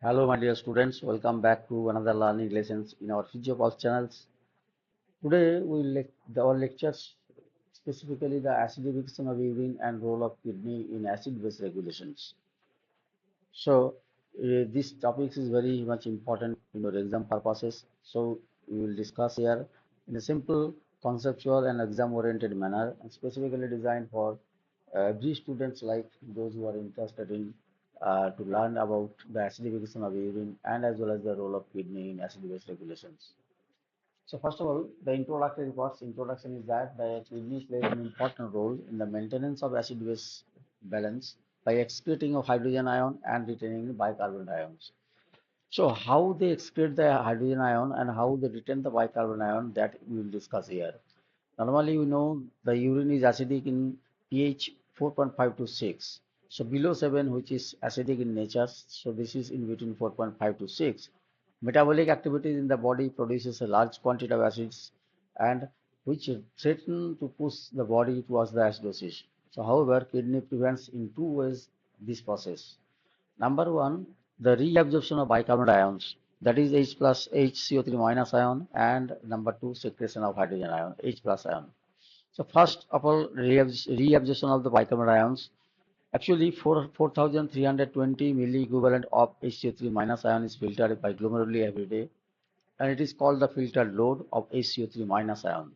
Hello, my dear students. Welcome back to another learning lessons in our Physio-Pulse channels. Today, our lectures specifically the acidification of urine and role of kidney in acid-base regulations. So, this topic is very much important in your exam purposes. So, we will discuss here in a simple, conceptual, and exam-oriented manner, and specifically designed for every students like those who are interested in to learn about the acidification of urine and as well as the role of kidney in acid-base regulations. So first of all, the introductory parts introduction is that the kidney plays an important role in the maintenance of acid-base balance by excreting of hydrogen ion and retaining bicarbonate ions. So how they excrete the hydrogen ion and how they retain the bicarbonate ion, that we will discuss here. Normally, we know the urine is acidic in pH 4.5 to 6. So below 7, which is acidic in nature, so this is in between 4.5 to 6. Metabolic activities in the body produces a large quantity of acids and which threaten to push the body towards the acidosis. So however, kidney prevents in two ways this process. Number one, the reabsorption of bicarbonate ions, that is H plus HCO3 minus ion, and number two, secretion of hydrogen ion, H plus ion. So first of all, reabsorption of the bicarbonate ions. Actually, 4,320 milliequivalent of HCO3 minus ion is filtered by glomeruli every day, and it is called the filtered load of HCO3 minus ion.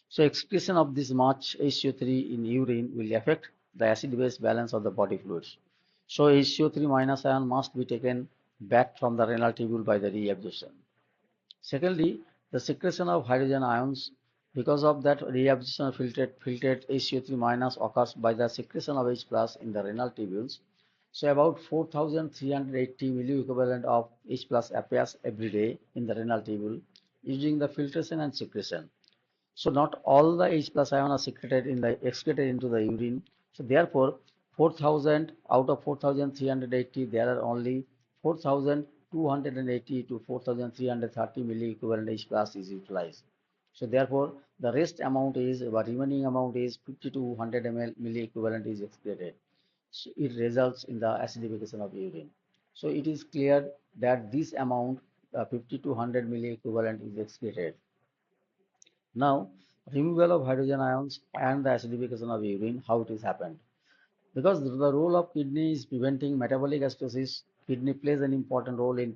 So excretion of this much HCO3 in urine will affect the acid-base balance of the body fluids. So HCO3 minus ion must be taken back from the renal tubule by the reabsorption. Secondly, the secretion of hydrogen ions, because of that reabsorption of filtered HCO3 minus occurs by the secretion of H plus in the renal tubules. So about 4,380 milliequivalent of H plus appears every day in the renal tubule using the filtration and secretion. So not all the H plus ion are excreted into the urine. So therefore, 4,000 out of 4,380, there are only 4,280 to 4,330 milliequivalent H plus is utilized. So therefore, the rest amount is, the remaining amount is 50 to 100 ml milliequivalent is excreted. So it results in the acidification of urine. So it is clear that this amount, 50 to 100 milliequivalent is excreted. Now, removal of hydrogen ions and the acidification of urine, how it is happened. Because the role of kidney is preventing metabolic acidosis, kidney plays an important role in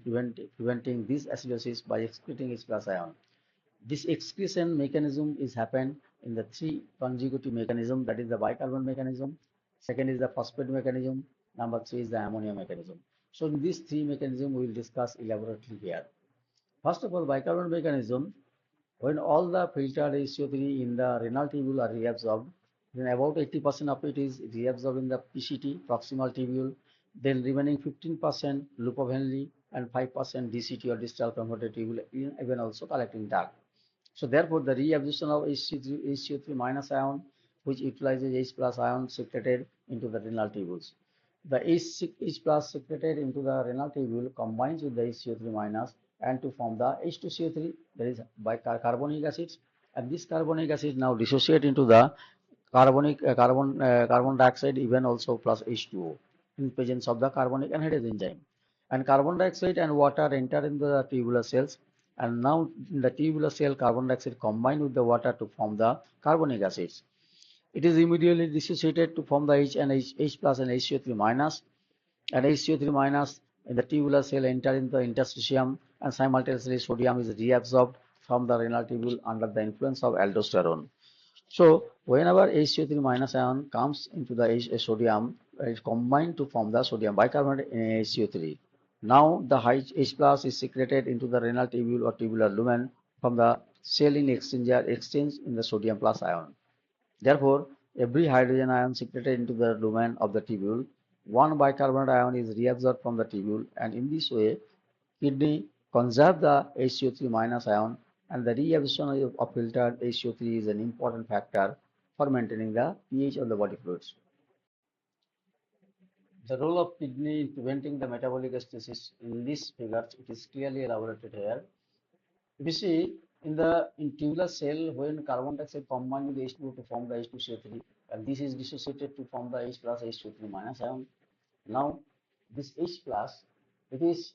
preventing this acidosis by excreting H plus ion. This excretion mechanism is happened in the three consecutive mechanism, that is the bicarbonate mechanism, second is the phosphate mechanism, number three is the ammonia mechanism. So in these three mechanisms we will discuss elaborately here. First of all, bicarbonate mechanism. When all the filtered HCO3 in the renal tubule are reabsorbed, then about 80% of it is reabsorbed in the PCT, proximal tubule, then remaining 15% loop of Henle and 5% DCT or distal converted tubule, even also collecting duct. So therefore, the reabsorption of HCO3 minus ion, which utilizes H plus ion secreted into the renal tubules. The H plus secreted into the renal tubule combines with the HCO3 minus and to form the H2CO3, that is by carbonic acid, and this carbonic acid now dissociate into the carbon dioxide, even also plus H2O in presence of the carbonic anhydrase enzyme. And carbon dioxide and water enter into the tubular cells, and now in the tubular cell carbon dioxide combined with the water to form the carbonic acids. It is immediately dissociated to form the H plus and HCO3 minus, and HCO3 minus in the tubular cell enter into the interstitium, and simultaneously sodium is reabsorbed from the renal tubule under the influence of aldosterone. So whenever HCO3 minus ion comes into the sodium, it is combined to form the sodium bicarbonate in HCO3. Now the H plus is secreted into the renal tubule or tubular lumen from the cell in exchanger exchange in the sodium plus ion. Therefore, every hydrogen ion secreted into the lumen of the tubule, one bicarbonate ion is reabsorbed from the tubule, and in this way, kidney conserve the HCO3 minus ion, and the reabsorption of filtered HCO3 is an important factor for maintaining the pH of the body fluids. The role of kidney in preventing the metabolic acidosis in this figure, it is clearly elaborated here. If you see in tubular cell, when carbon dioxide combined with H2O to form the H2CO3, and this is dissociated to form the H plus H2O3 minus ion. Now this H plus it is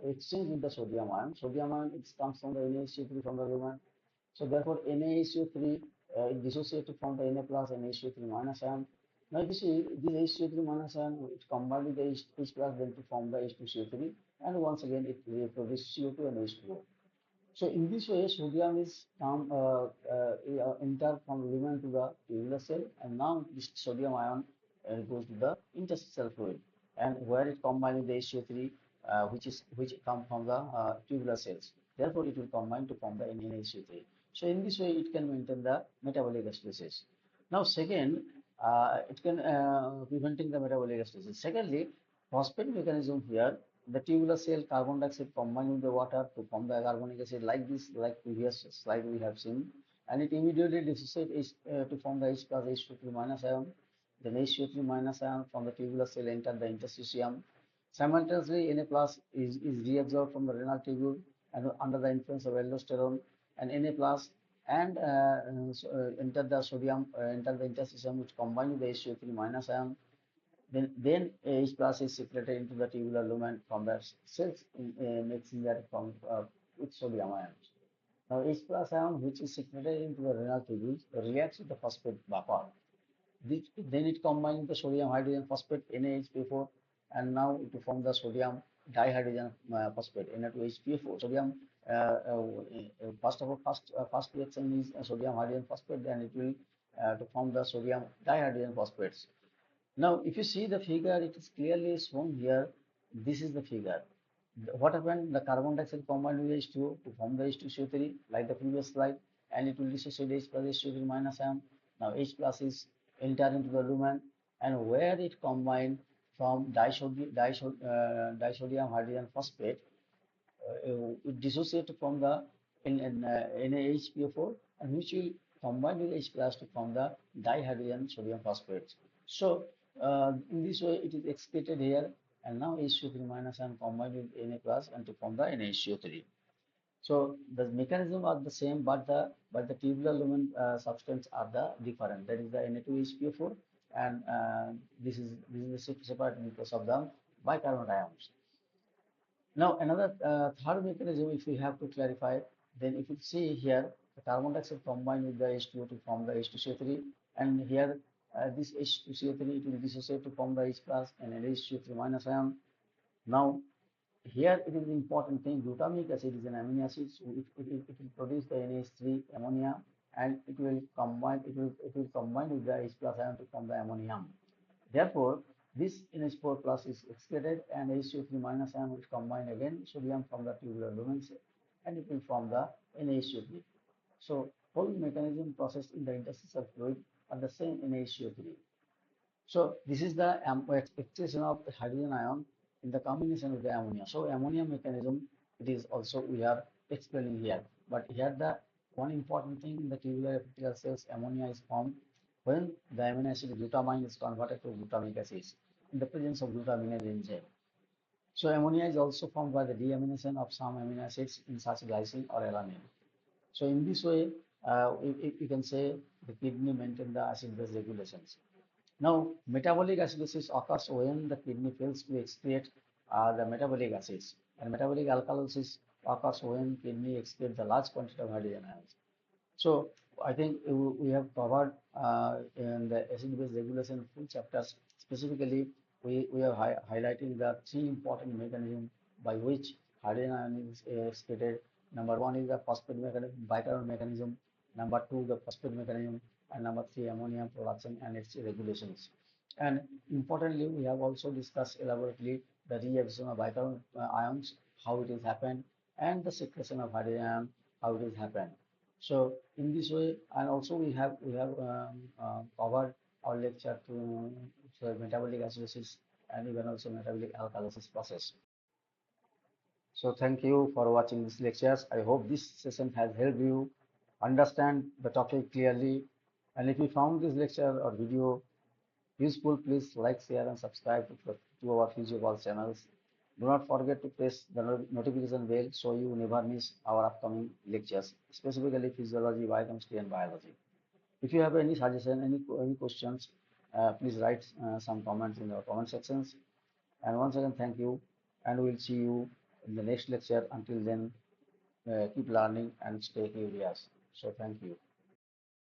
exchanged with the sodium ion. Sodium ion it comes from the NaHCO3 from the lumen. So therefore NaHCO3 it dissociated from the Na plus and HCO3 minus ion. Now if you see this HCO3 minus ion it combined with the H plus then to form the H2CO3 and once again it produces CO2 and H2O. So in this way, sodium is enter from lumen to the tubular cell, and now this sodium ion goes to the interstitial fluid, and where it combines with the HCO3, which come from the tubular cells. Therefore, it will combine to form the NaHCO3. So in this way, it can maintain the metabolic acidosis. Now, second, it can preventing the metabolic acidosis. Secondly, phosphate mechanism here the tubular cell carbon dioxide combined with the water to form the carbonic acid like this, like previous slide we have seen, and it immediately dissociates to form the H plus H2 minus ion. Then H2 minus ion from the tubular cell enter the interstitium. Simultaneously, Na plus is reabsorbed from the renal tubule and under the influence of aldosterone, and Na plus and enter the sodium enter the interstitium which combine with the H2 minus ion. Then H plus is secreted into the tubular lumen from the cells mixing that from with sodium ions. Now H plus ion which is secreted into the renal tubules reacts with the phosphate vapor. Then it combines with the sodium hydrogen phosphate NaHPO4 and now to form the sodium dihydrogen phosphate Na2HPO4. Sodium first of all first reaction is sodium hydrogen phosphate, then it will to form the sodium dihydrogen phosphates. Now, if you see the figure, it is clearly shown here. This is the figure. What happened? The carbon dioxide combined with H2O to form the H2CO3, like the previous slide, and it will dissociate H plus H2O3 minus ion. Now, H plus is enter into the lumen, and where it combined from disodium hydrogen phosphate, it dissociates from the NaHPO4, and which will combine with H plus to form the dihydrogen sodium phosphate. So in this way, it is excreted here, and now HCO3 minus ion combined with Na plus and to form the NaHCO3. So the mechanism are the same, but the tubular lumen substance are the different. That is the Na2HPO4, and this is the separate nucleus of the bicarbonate ions. Now another third mechanism, if we have to clarify, then if you see here, the carbon dioxide combined with the H2O to form the H2CO3, and here this H2CO3 it will dissociate to form the H plus and NaHCO3 minus ion. Now here it is the important thing, glutamic acid is an amino acid, so it will produce the NH3 ammonia, and it will combine with the H plus ion to form the ammonium. Therefore, this NH4 plus is excreted and HCO3 minus ion will combine again sodium from the tubular lumen and it will form the NaHCO3. So whole mechanism processed in the interstitial fluid are the same NaHCO3. So this is the excretion of the hydrogen ion in the combination with the ammonia. So ammonia mechanism it is also we are explaining here. But here the one important thing in the tubular epithelial cells ammonia is formed when the amino acid glutamine is converted to glutamic acid in the presence of glutaminase enzyme. So ammonia is also formed by the deamination of some amino acids in such glycine or alanine. So in this way, you can say the kidney maintain the acid-base regulations. Now, metabolic acidosis occurs when the kidney fails to excrete the metabolic acids, and metabolic alkalosis occurs when kidney excretes the large quantity of hydrogen ions. So I think we have covered in the acid-base regulation full chapters. Specifically, we are highlighting the three important mechanisms by which hydrogen ion is excreted. Number one is the phosphate mechanism, bicarbonate mechanism. Number two, the phosphate mechanism, and number three, ammonia production and its regulations. And importantly, we have also discussed elaborately the reabsorption of bicarbonate ions, how it is happened, and the secretion of hydrogen ion, how it is happened. So in this way, and also we have covered our lecture to metabolic acidosis and even also metabolic alkalosis process. So thank you for watching this lectures. I hope this session has helped you understand the topic clearly. And if you found this lecture or video useful, please like, share, and subscribe to our Physio-Pulse channels. Do not forget to press the notification bell so you never miss our upcoming lectures, specifically physiology, biochemistry, and biology. If you have any suggestion, any questions, please write some comments in the comment sections. And once again, thank you. and we'll see you in the next lecture. Until then, keep learning and stay curious. So thank you.